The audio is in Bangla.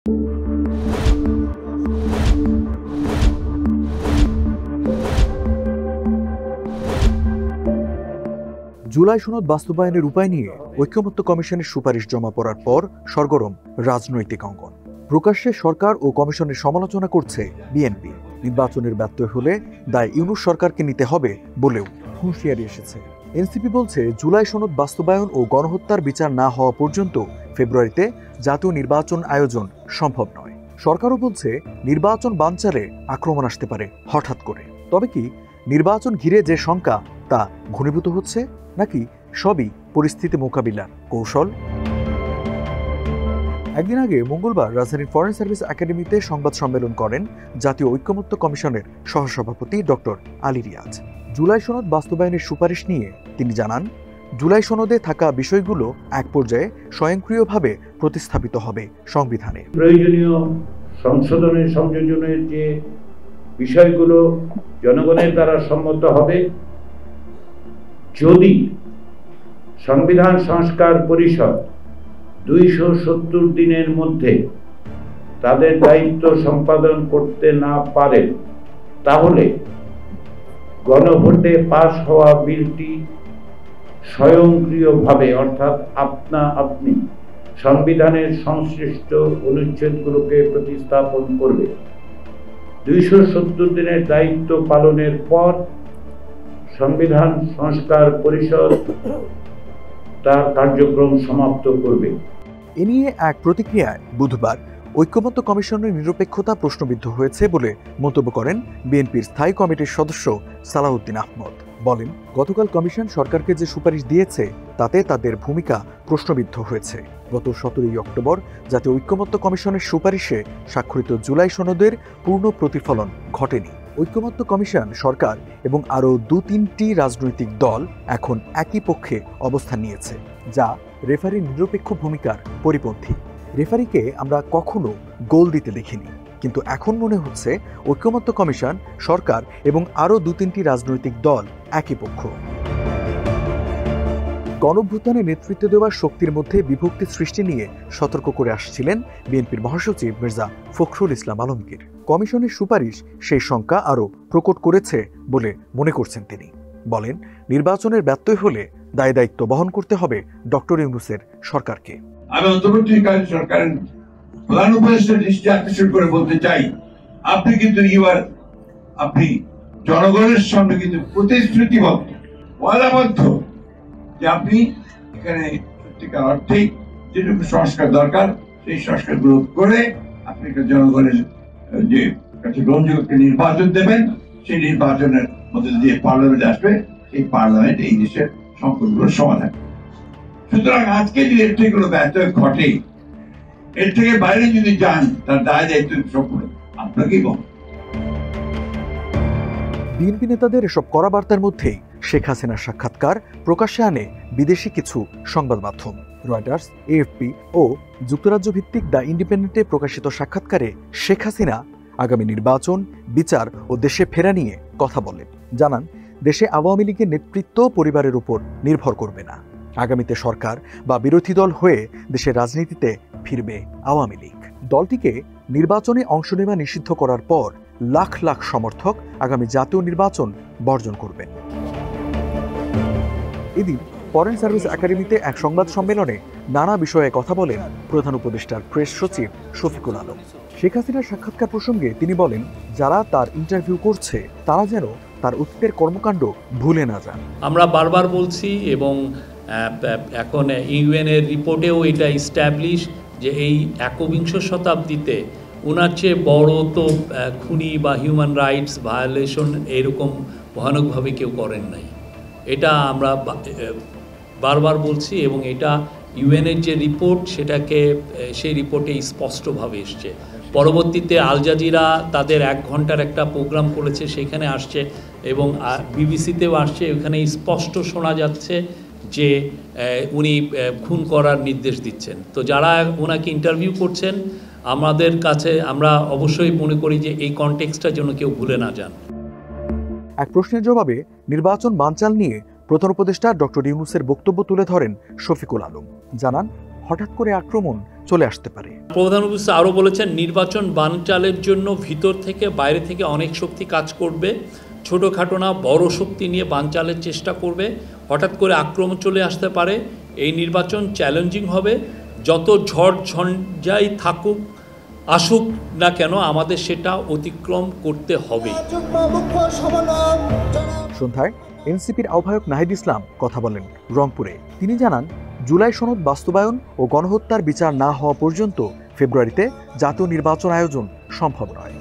জুলাই সনদ বাস্তবায়নের উপায় নিয়ে ঐক্যমত্য কমিশনের সুপারিশ জমা পড়ার পর সরগরম রাজনৈতিক অঙ্গন। প্রকাশ্যে সরকার ও কমিশনের সমালোচনা করছে বিএনপি। নির্বাচনের ব্যত্যয় হলে দায় ইউনূস সরকারকে নিতে হবে বলেও হুঁশিয়ারি এসেছে। এনসিপি বলছে, জুলাই সনদ বাস্তবায়ন ও গণহত্যার বিচার না হওয়া পর্যন্ত ফেব্রুয়ারিতে জাতীয় নির্বাচন আয়োজন সম্ভব নয়। সরকারও বলছে, নির্বাচন বানচালে আক্রমণ আসতে পারে হঠাৎ করে। তবে কি নির্বাচন ঘিরে যে শঙ্কা তা ঘনীভূত হচ্ছে, নাকি সবই পরিস্থিতি মোকাবিলার কৌশল? একদিন আগে মঙ্গলবার রাজধানীর ফরেন সার্ভিস একাডেমিতে সংবাদ সম্মেলন করেন জাতীয় ঐক্যমত্য কমিশনের সহসভাপতি ডক্টর আলী রিয়াজ। জুলাই সনদ বাস্তবায়নের সুপারিশ নিয়ে তিনি জানান, জুলাই সনদে থাকা বিষয়গুলো এক পর্যায়ে স্বয়ংক্রিয়ভাবে প্রতিস্থাপিত হবে সংবিধানে। প্রয়োজনীয় সংশোধনের সংযোজনের যে বিষয়গুলো জনগণের দ্বারা সম্মত হবে, যদি সংবিধান সংস্কার পরিষদ 270 দিনের মধ্যে তাদের দায়িত্ব সম্পাদন করতে না পারে, তাহলে গণভোটে পাশ হওয়া বিলটি স্বয়ংক্রিয়ভাবে অর্থাৎ আপনি সংবিধানের সংশ্লিষ্ট অনুচ্ছেদগুলোকে প্রতিস্থাপন করবে। 270 দিনের দায়িত্ব পালনের পর সংবিধান সংস্কার পরিষদ তার কার্যক্রম সমাপ্ত করবে। এ নিয়ে এক প্রতিক্রিয়ায় বুধবার ঐক্যমত্য কমিশনের নিরপেক্ষতা প্রশ্নবিদ্ধ হয়েছে বলে মন্তব্য করেন বিএনপির স্থায়ী কমিটির সদস্য সালাউদ্দিন আহমদ। বলেন, গতকাল কমিশন সরকারকে যে সুপারিশ দিয়েছে তাতে তাদের ভূমিকা প্রশ্নবিদ্ধ হয়েছে। গত 17 অক্টোবর জাতীয় ঐক্যমত্য কমিশনের সুপারিশে স্বাক্ষরিত জুলাই সনদের পূর্ণ প্রতিফলন ঘটেনি। ঐক্যমত্য কমিশন, সরকার এবং আরও 2-3টি রাজনৈতিক দল এখন একই পক্ষে অবস্থান নিয়েছে, যা রেফারির নিরপেক্ষ ভূমিকার পরিপন্থী। রেফারিকে আমরা কখনো গোল দিতে দেখিনি, কিন্তু এখন মনে হচ্ছে ঐক্যমত্য কমিশন, সরকার এবং আরও 2-3টি রাজনৈতিক দল একই পক্ষ। গণঅভ্যুত্থানে নেতৃত্ব দেওয়ার শক্তির মধ্যে বিভক্তি সৃষ্টি নিয়ে সতর্ক করে আসছিলেন বিএনপির মহাসচিব মির্জা ফখরুল ইসলাম আলমগীর। কমিশনের সুপারিশ সেই শঙ্কা আরও প্রকট করেছে বলে মনে করছেন তিনি। বলেন, নির্বাচনের ব্যত্যয় হলে দায় দায়িত্ব বহন করতে হবে ডক্টর ইউনূসের সরকারকে। আমি অন্তর্বর্তীকালীন সরকারের প্রধান উপদেষ্টার দৃষ্টি আকর্ষণ করে বলতে চাই, আপনি কিন্তু আপনি জনগণের সামনে কিন্তু প্রতিশ্রুতিবদ্ধ, ওয়াদাবদ্ধ যে আপনি এখানে সত্যিকার অর্থেই যেটুকু সংস্কার দরকার সেই সংস্কারগুলো করে আপনি জনগণের যে গ্রহণযোগ্য নির্বাচন দেবেন, সেই নির্বাচনের মধ্যে দিয়ে পার্লামেন্ট আসবে, সেই পার্লামেন্ট এই দেশের সংকটগুলোর সমাধান। সুতরাং আজকে যদি এর থেকে কোনো ব্যত্যয় ঘটে, এর থেকে বাইরে যদি যান, তার দায় দায়িত্ব সম্পূর্ণ আপনাকেই বহন। বিএনপি নেতাদের এসব কড়া বার্তার মধ্যেই শেখ হাসিনার সাক্ষাৎকার প্রকাশ্যে আনে বিদেশি কিছু সংবাদ মাধ্যম। রয়টার্স, এএফপি ও যুক্তরাজ্য ভিত্তিক দ্য ইন্ডিপেন্ডেন্টে প্রকাশিত সাক্ষাৎকারে শেখ হাসিনা আগামী নির্বাচন, বিচার ও দেশে ফেরা নিয়ে কথা বলেন। জানান, দেশে আওয়ামী লীগের নেতৃত্ব পরিবারের উপর নির্ভর করবে না। আগামীতে সরকার বা বিরোধী দল হয়ে দেশের রাজনীতিতে ফিরবে আওয়ামী লীগ। দলটিকে নির্বাচনে অংশ নেওয়া নিষিদ্ধ করার পর লাখ লাখ সমর্থক আগামী জাতীয় নির্বাচন বর্জন করবেন। এদিন ফরেন সার্ভিস একাডেমিতে এক সংবাদ সম্মেলনে নানা বিষয়ে কথা বলেন প্রধান উপদেষ্টার প্রেস সচিব শফিকুল আলম। শেখ হাসিনার সাক্ষাৎকার প্রসঙ্গে তিনি বলেন, যারা তার ইন্টারভিউ করছে তারা যেন তার অতীতের কর্মকাণ্ড ভুলে না যান। আমরা বারবার বলছি এবং এখন ইউএনের রিপোর্টেও এটা ইস্টাবলিশ যে এই 21শ শতাব্দীতে ওনার চেয়ে বড় তো খুনি বা হিউম্যান রাইটস ভায়োলেশন এরকম ভয়ানকভাবে কেউ করেন নাই। এটা আমরা বারবার বলছি এবং এটা ইউএনের যে রিপোর্ট সেই রিপোর্টে স্পষ্টভাবে এসছে। পরবর্তীতে আল জাজিরা তাদের 1 ঘন্টার একটা প্রোগ্রাম করেছে, সেখানে আসছে এবং বিবিসিতেও আসছে। ওখানে স্পষ্ট শোনা যাচ্ছে যে উনি খুন করার নির্দেশ দিচ্ছেন। তো যারা ওনাকে ইন্টারভিউ করছেন, আমাদের কাছে আমরা অবশ্যই মনে করি যে এই কনটেক্সটটা যেন কেউ ভুলে না যান। এক প্রশ্নের জবাবে নির্বাচন বানচাল নিয়ে প্রধান উপদেষ্টা ডক্টর ইউনূসের বক্তব্য তুলে ধরেন শফিকুল আলম। জানান, হঠাৎ করে আক্রমণ চলে আসতে পারে। প্রধান উপদেষ্টা আরও বলেছেন, নির্বাচন বানচালের জন্য ভিতর থেকে বাইরে থেকে অনেক শক্তি কাজ করবে। ছোটোখাটো না বড় শক্তি নিয়ে বানচালের চেষ্টা করবে। হঠাৎ করে আক্রমণ চলে আসতে পারে। এই নির্বাচন চ্যালেঞ্জিং হবে। যত ঝড় ঝঞ্ঝাই আসুক না কেন আমাদের সেটা অতিক্রম করতে হবে। সন্ধ্যায় এনসিপির আহ্বায়ক নাহিদ ইসলাম কথা বলেন রংপুরে। তিনি জানান, জুলাই সনদ বাস্তবায়ন ও গণহত্যার বিচার না হওয়া পর্যন্ত ফেব্রুয়ারিতে জাতীয় নির্বাচন আয়োজন সম্ভব নয়।